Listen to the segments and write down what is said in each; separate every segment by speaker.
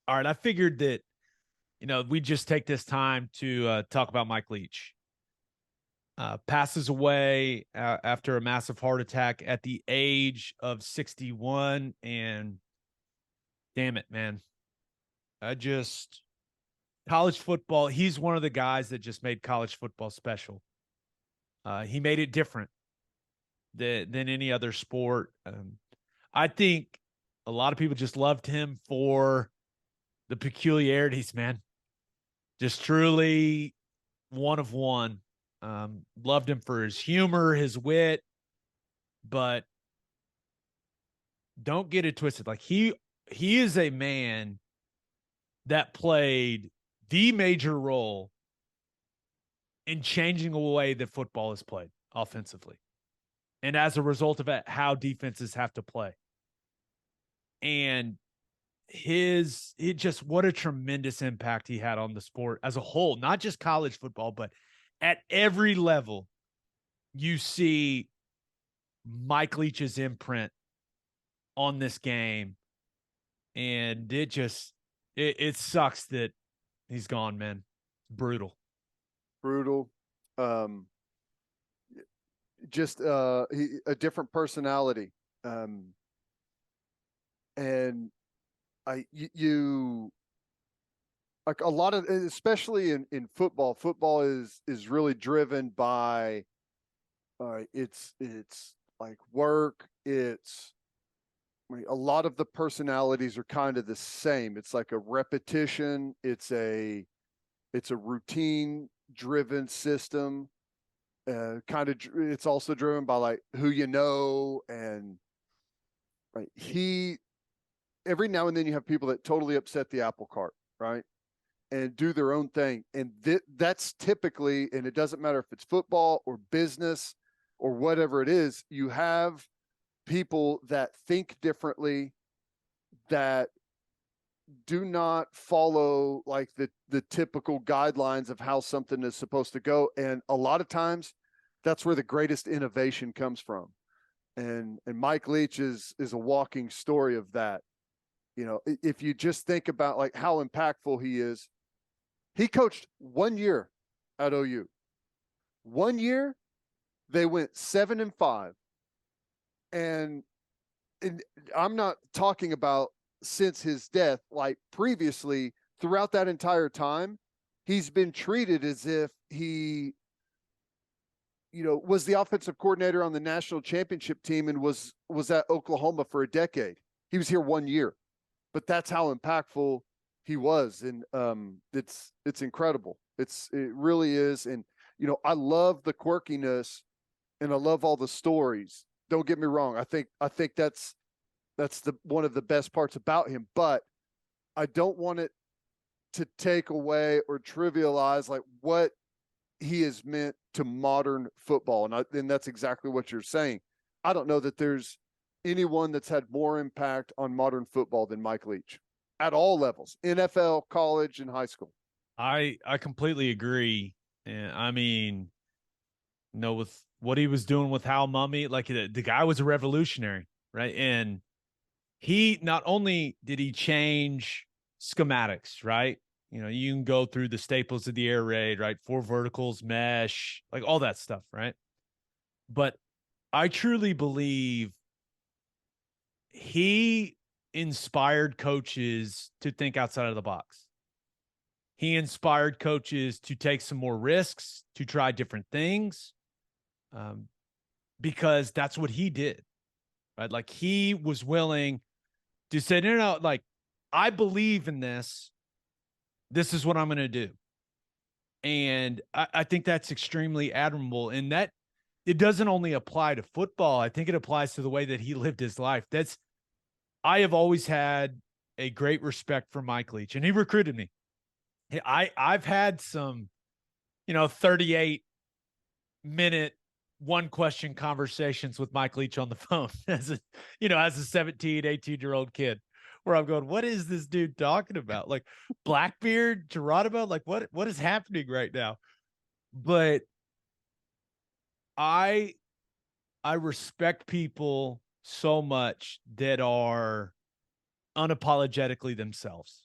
Speaker 1: All right, I figured that, we just take this time to talk about Mike Leach. Passes away after a massive heart attack at the age of 61. And damn it, man. I just, college football, he's one of the guys that just made college football special. He made it different than any other sport. I think a lot of people just loved him for the peculiarities, man. Just truly one of one. Loved him for his humor, his wit, but don't get it twisted. Like he is a man that played the major role in changing the way that football is played offensively. And as a result of it, how defenses have to play. And what a tremendous impact he had on the sport as a whole, not just college football, but at every level. You see Mike Leach's imprint on this game, and it sucks that he's gone, man. It's brutal.
Speaker 2: Brutal. Um, just a different personality. And you like a lot of, especially in football is really driven by it's like work. A lot of the personalities are kind of the same. It's like a repetition. It's a routine driven system. It's also driven by like who you know, and right. Every now and then you have people that totally upset the apple cart, right? And do their own thing. And that's typically, and it doesn't matter if it's football or business or whatever it is, you have people that think differently, that do not follow like the typical guidelines of how something is supposed to go. And a lot of times that's where the greatest innovation comes from. And Mike Leach is a walking story of that. If you just think about like how impactful he is, he coached 1 year at OU. 1 year, they went 7-5. And I'm not talking about since his death, like previously, throughout that entire time, he's been treated as if he, was the offensive coordinator on the national championship team and was at Oklahoma for a decade. He was here 1 year, but that's how impactful he was. And it's incredible. It really is. And, I love the quirkiness and I love all the stories. Don't get me wrong. I think that's the one of the best parts about him, but I don't want it to take away or trivialize like what he has meant to modern football. And that's exactly what you're saying. I don't know that there's anyone that's had more impact on modern football than Mike Leach at all levels, NFL, college, and high school.
Speaker 1: I completely agree. And I mean, with what he was doing with Hal Mummy, like the guy was a revolutionary, right? And he not only did he change schematics, right? You can go through the staples of the air raid, right? Four verticals, mesh, like all that stuff, right? But I truly believe he inspired coaches to think outside of the box. He inspired coaches to take some more risks, to try different things, because that's what he did, right? Like he was willing to say, no, like I believe in this. This is what I'm going to do. And I think that's extremely admirable. And that it doesn't only apply to football. I think it applies to the way that he lived his life. I have always had a great respect for Mike Leach, and he recruited me. I've had some, 38-minute one question conversations with Mike Leach on the phone as a 17, 18-year-old kid, where I'm going, what is this dude talking about? Like Blackbeard, Geronimo, like what is happening right now? But I respect people so much that are unapologetically themselves.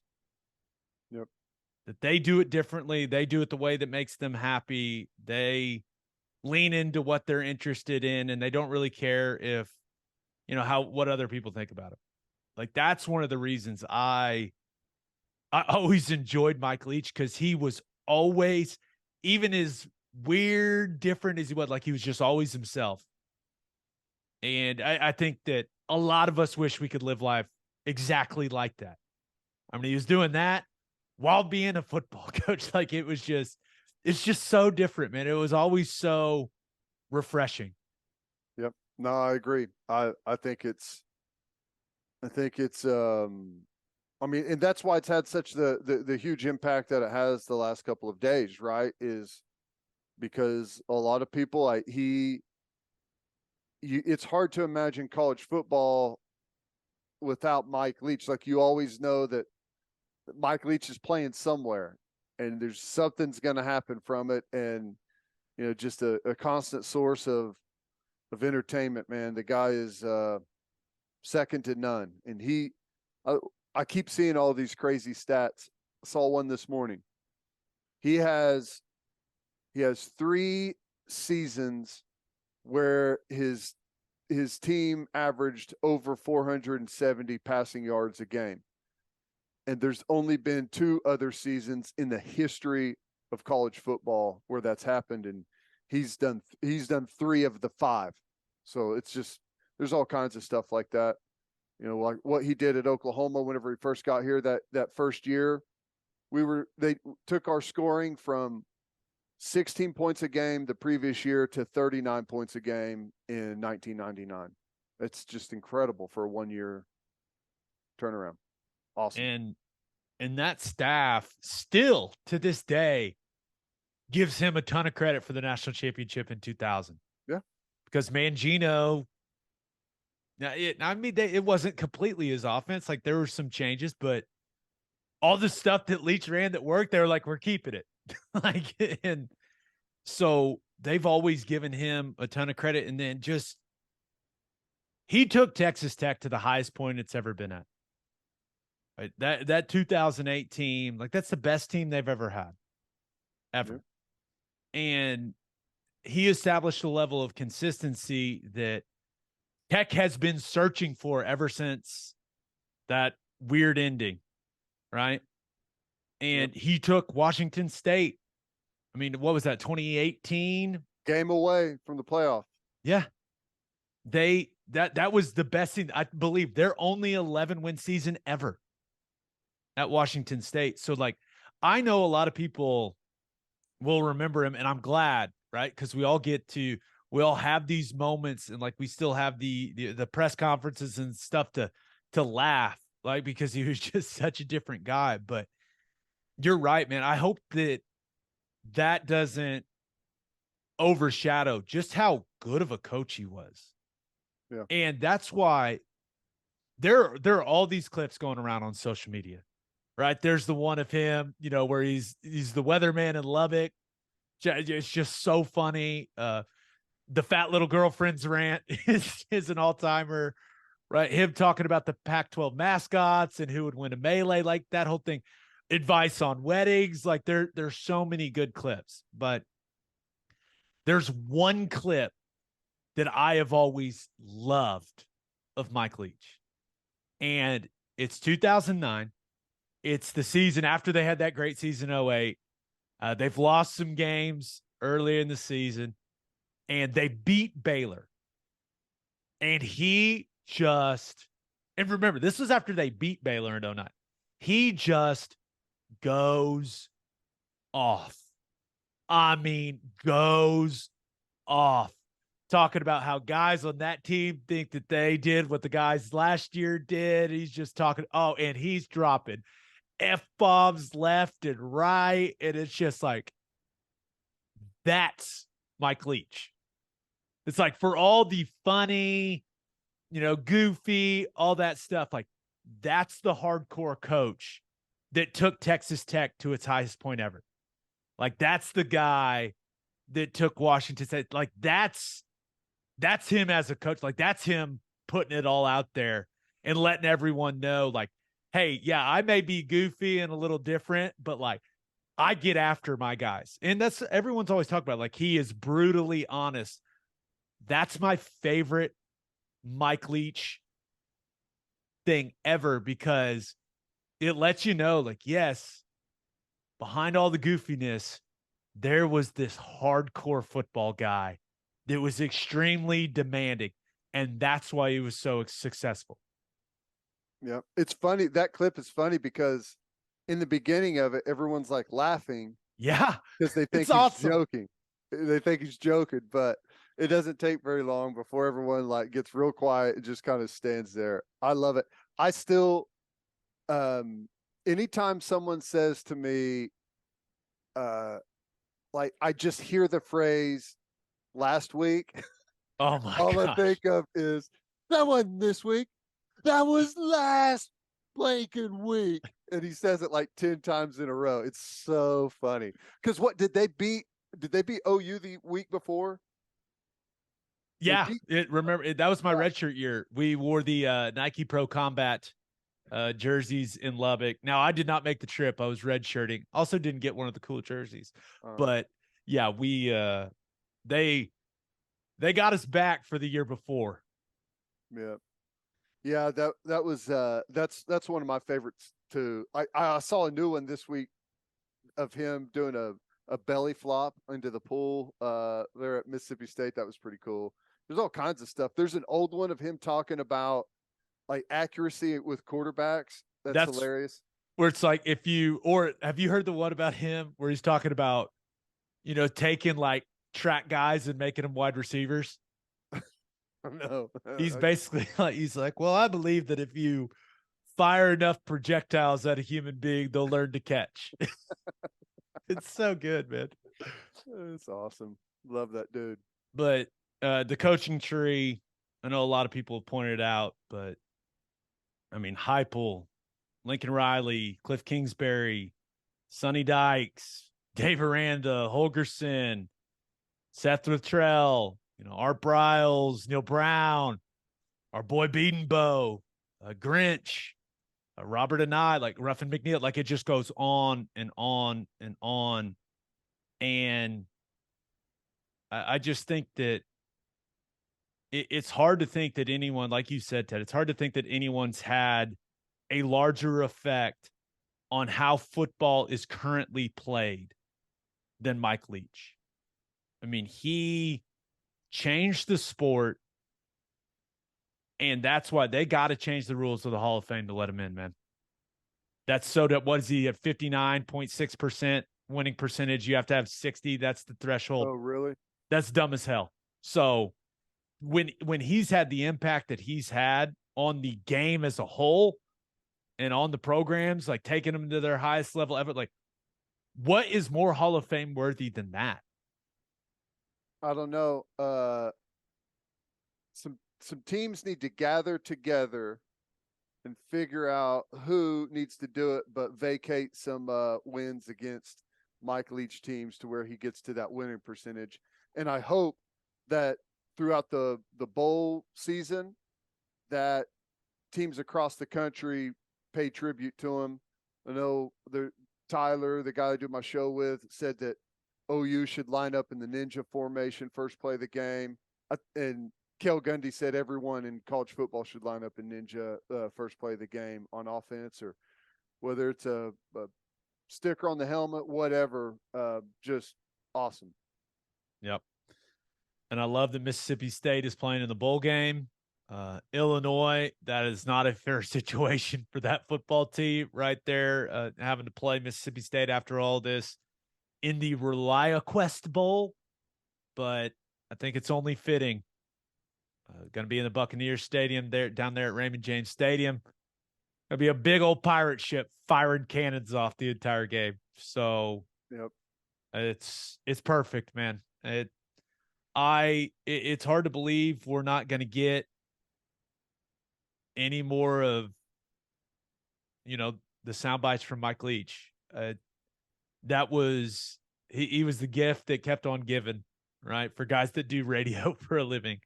Speaker 2: Yep.
Speaker 1: That they do it differently. They do it the way that makes them happy. They lean into what they're interested in, and they don't really care if, what other people think about it. Like, that's one of the reasons I always enjoyed Mike Leach, because he was always, even as weird, different as he was, like, he was just always himself. And I think that a lot of us wish we could live life exactly like that. I mean, he was doing that while being a football coach. Like, it's just so different, man. It was always so refreshing.
Speaker 2: Yep. No, I agree. I think it's I mean, and that's why it's had such the huge impact that it has the last couple of days, right? Is because a lot of people, it's hard to imagine college football without Mike Leach. Like, you always know that Mike Leach is playing somewhere, and there's something's going to happen from it, and just a constant source of entertainment. Man, the guy is second to none, and I keep seeing all these crazy stats. I saw one this morning. He has 3 seasons where his team averaged over 470 passing yards a game. And there's only been 2 other seasons in the history of college football where that's happened, and he's done 3 of the 5. So it's just, there's all kinds of stuff like that. Like what he did at Oklahoma whenever he first got here, that first year, they took our scoring from 16 points a game the previous year to 39 points a game in 1999. It's just incredible for a 1-year turnaround. Awesome.
Speaker 1: And that staff still to this day gives him a ton of credit for the national championship in 2000.
Speaker 2: Yeah.
Speaker 1: Because Mangino, it wasn't completely his offense. Like, there were some changes, but all the stuff that Leach ran that worked, they were like, we're keeping it. Like, and so they've always given him a ton of credit. And then he took Texas Tech to the highest point it's ever been at. Right? That 2008 team, like, that's the best team they've ever had, ever. Yeah. And he established a level of consistency that Tech has been searching for ever since that weird ending, right? And he took Washington State. I mean, what was that, 2018?
Speaker 2: Game away from the playoff.
Speaker 1: Yeah. That was the best thing. I believe their only 11-win season ever at Washington State. So, like, I know a lot of people will remember him, and I'm glad, right? Because we all have these moments, and, like, we still have the press conferences and stuff to laugh, like, because he was just such a different guy. But you're right, man. I hope that doesn't overshadow just how good of a coach he was.
Speaker 2: Yeah.
Speaker 1: And that's why there are all these clips going around on social media, right? There's the one of him, where he's the weatherman in Lubbock. It's just so funny. The fat little girlfriend's rant is an all-timer, right? Him talking about the Pac-12 mascots and who would win a melee, like that whole thing. Advice on weddings. Like, there's so many good clips, but there's one clip that I have always loved of Mike Leach. And it's 2009. It's the season after they had that great season 2008. They've lost some games earlier in the season, and they beat Baylor. And and remember, this was after they beat Baylor in 2009. He just goes off. I mean, goes off. Talking about how guys on that team think that they did what the guys last year did. He's just talking. Oh, and he's dropping F-bombs left and right. And it's just like, that's Mike Leach. It's like, for all the funny, goofy, all that stuff, like, that's the hardcore coach that took Texas Tech to its highest point ever. Like, that's the guy that took Washington State. Like, that's him as a coach. Like, that's him putting it all out there and letting everyone know, like, hey, yeah, I may be goofy and a little different, but like I get after my guys. And that's everyone's always talking about like he is brutally honest. That's my favorite Mike Leach thing ever because it lets you know, like, yes, behind all the goofiness, there was this hardcore football guy that was extremely demanding. And that's why he was so successful.
Speaker 2: Yeah. It's funny. That clip is funny because in the beginning of it, everyone's like laughing
Speaker 1: Yeah,
Speaker 2: because they
Speaker 1: it's
Speaker 2: think he's
Speaker 1: awesome.
Speaker 2: joking. They think he's joking, but it doesn't take very long before everyone like gets real quiet and just kind of stands there. I love it. I still, anytime someone says to me, uh, like I just hear the phrase last week,
Speaker 1: Oh my
Speaker 2: all I
Speaker 1: gosh.
Speaker 2: think of is that wasn't this week. That was last blanking week. And he says it like 10 times in a row. It's so funny. Because what did they beat? Did they beat OU the week before? They
Speaker 1: Yeah,
Speaker 2: beat,
Speaker 1: that was my
Speaker 2: yeah.
Speaker 1: redshirt year. We wore the Nike Pro Combat jerseys in Lubbock. Now I did not make the trip. I was redshirting. Also didn't get one of the cool jerseys.
Speaker 2: Uh,
Speaker 1: But yeah, we they they got us back for the year before.
Speaker 2: yeah. Yeah, that was that's one of my favorites too. I saw a new one this week of him doing a belly flop into the pool there at Mississippi State. That was pretty cool. There's all kinds of stuff. There's an old one of him talking about like accuracy with quarterbacks. That's
Speaker 1: That's
Speaker 2: hilarious.
Speaker 1: where it's like if you or have you heard the one about him where he's talking about, taking like track guys and making them wide receivers?
Speaker 2: No.
Speaker 1: He's basically like he's like, well, I believe that if you fire enough projectiles at a human being, they'll learn to catch. It's so good, man.
Speaker 2: It's awesome. Love that dude.
Speaker 1: But the coaching tree, I know a lot of people have pointed out, but I mean, Heupel, Lincoln Riley, Cliff Kingsbury, Sonny Dykes, Dave Aranda, Holgerson, Seth Luttrell, Art Briles, Neil Brown, our boy Beadenbow, Grinch, Robert and I, like Ruffin McNeil, like it just goes on and on and on. And I just think that it's hard to think that anyone, like you said, Ted, it's hard to think that anyone's had a larger effect on how football is currently played than Mike Leach. I mean, he changed the sport, and that's why they got to change the rules of the Hall of Fame to let him in, man. That's so that what is he at 59.6% winning percentage? You have to have 60. That's the threshold.
Speaker 2: Oh, really?
Speaker 1: That's dumb as hell. So when he's had the impact that he's had on the game as a whole and on the programs, like taking them to their highest level ever, like what is more Hall of Fame worthy than that?
Speaker 2: I don't know. Some teams need to gather together and figure out who needs to do it, but vacate some wins against Mike Leach teams to where he gets to that winning percentage. And I hope that throughout the bowl season, that teams across the country pay tribute to him. I know Tyler, the guy I do my show with, said that OU should line up in the ninja formation first play of the game, and Kel Gundy said everyone in college football should line up in ninja first play of the game on offense, or whether it's a sticker on the helmet, whatever. Just awesome.
Speaker 1: Yep. And I love that Mississippi State is playing in the bowl game. Illinois, that is not a fair situation for that football team right there, having to play Mississippi State after all this in the ReliaQuest Bowl. But I think it's only fitting. Going to be in the Buccaneers Stadium down there at Raymond James Stadium. Gonna be a big old pirate ship firing cannons off the entire game. So
Speaker 2: Yep.
Speaker 1: it's perfect, man. It's hard to believe we're not going to get any more of the sound bites from Mike Leach. That was he was the gift that kept on giving, right? For guys that do radio for a living.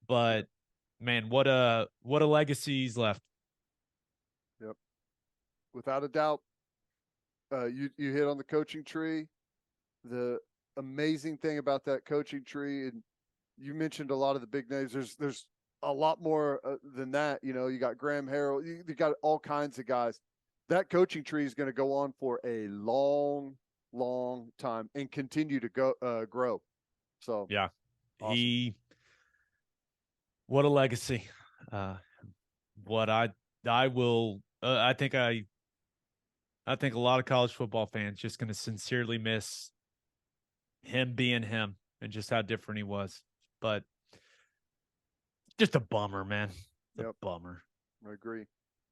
Speaker 1: But man, what a legacy he's left.
Speaker 2: Yep. without a doubt, you hit on the coaching tree. The amazing thing about that coaching tree, and you mentioned a lot of the big names. There's a lot more than that. You know, you got Graham Harrell. You got all kinds of guys. That coaching tree is going to go on for a long, long time and continue to grow. So
Speaker 1: Yeah,
Speaker 2: awesome.
Speaker 1: What a legacy. Uh, what I will. I think a lot of college football fans just going to sincerely miss him being him and just how different he was. But just a bummer, man. A
Speaker 2: Yep,
Speaker 1: bummer.
Speaker 2: I agree.